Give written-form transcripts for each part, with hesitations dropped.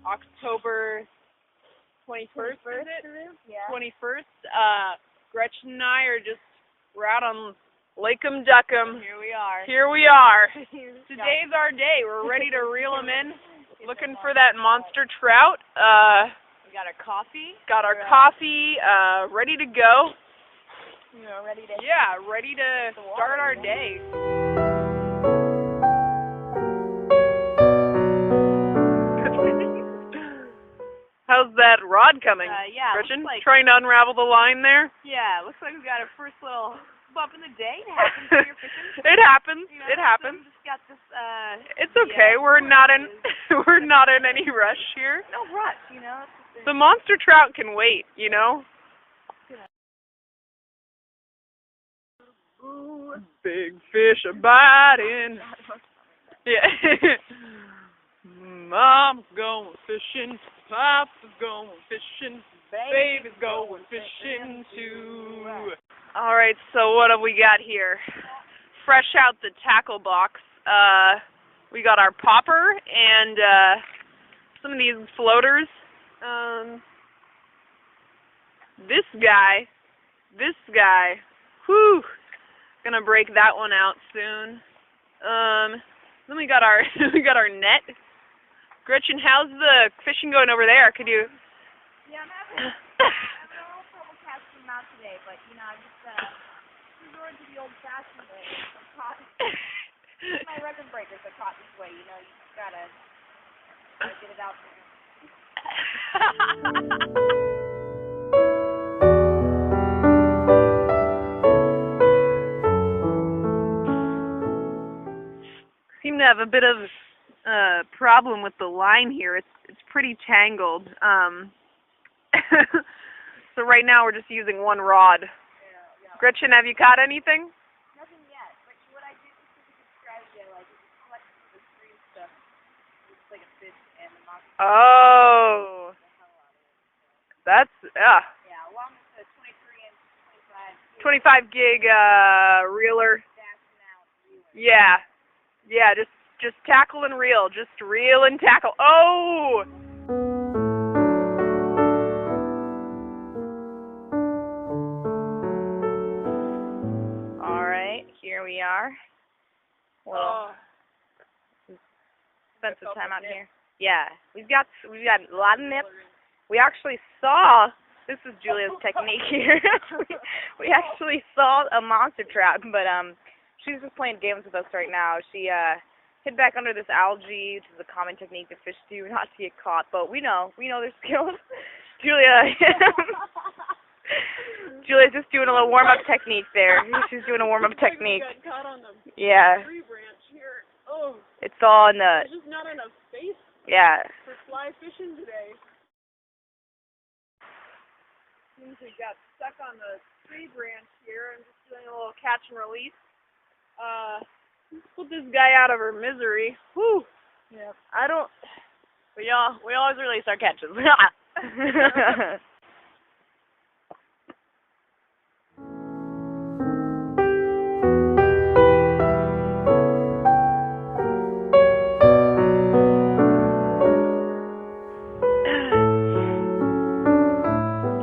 October 21st, is it? Yeah. 21st. Gretchen and I we're out on Lake'em Duck'em. Here we are. Here we are. Today's our day. We're ready to reel them in. Looking for that monster trout. We got our coffee. Got our coffee, ready to go. You know, ready to start our day. How's that rod coming? Yeah, Gretchen, trying to unravel the line there? Yeah, looks like we got our first little bump in the day. It happens when you're fishing. It happens. You know, it happens. So we just got this, it's okay. We're not in any rush here. No rush, you know. The monster trout can wait, you know. Ooh, big fish are biting. Yeah. Mom's going fishing. Pops is going fishing. Baby's going fishing too. All right, so what have we got here? Fresh out the tackle box. We got our popper and some of these floaters. This guy. Whew. Gonna break that one out soon. Then we got our net. Gretchen, how's the fishing going over there? Could you? Yeah, I'm having a little trouble casting them out today, but you know, I just resorted to the old-fashioned way. My record breakers are caught this way. You know, you just gotta get it out there. Seem to have a bit of problem with the line here. It's pretty tangled. So right now we're just using one rod. Yeah. Gretchen, have you caught anything? Nothing yet. But what I did is a good strategy. I like just collect the green stuff. It's like a fish and the monster. Oh. That's Yeah, along with the 23-inch, 25 gig reeler. Yeah, just tackle and reel. Just reel and tackle. Oh! All right, here we are. Well, spent some time out here. Yeah, we've got a lot of nips. We actually saw. This is Julia's technique here. we actually saw a monster trout, but she's just playing games with us right now. She hid back under this algae, which is a common technique that fish do not to get caught. But we know their skills. Julia's just doing a little warm-up technique there. She's doing a warm-up technique. Yeah. Tree branch here. Oh. It's all in the. There's just not enough space. Yeah. For fly fishing today. Seems we got stuck on the tree branch here. I'm just doing a little catch and release. Let's put this guy out of her misery. Whew. Yeah. We always release our catches.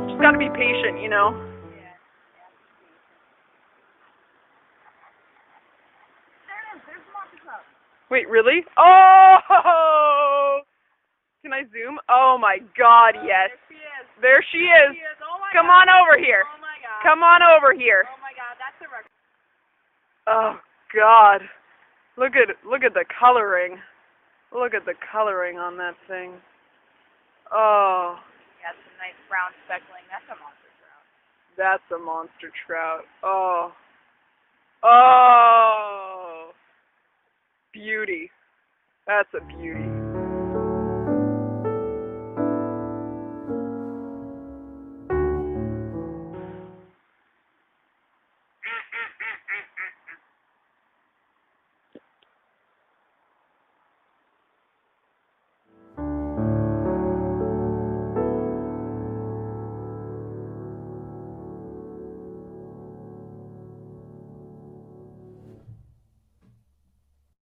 Just gotta be patient, you know. Wait, really? Oh! Can I zoom? Oh my God, yes. There she is. Oh my Come God. on over here. Oh my God. Come on over here. Oh my God, that's a record. Oh God. Look at the coloring. Look at the coloring on that thing. Oh. Yeah, it's a nice brown speckling. That's a monster trout. That's a monster trout. Oh. Oh. Beauty. That's a beauty.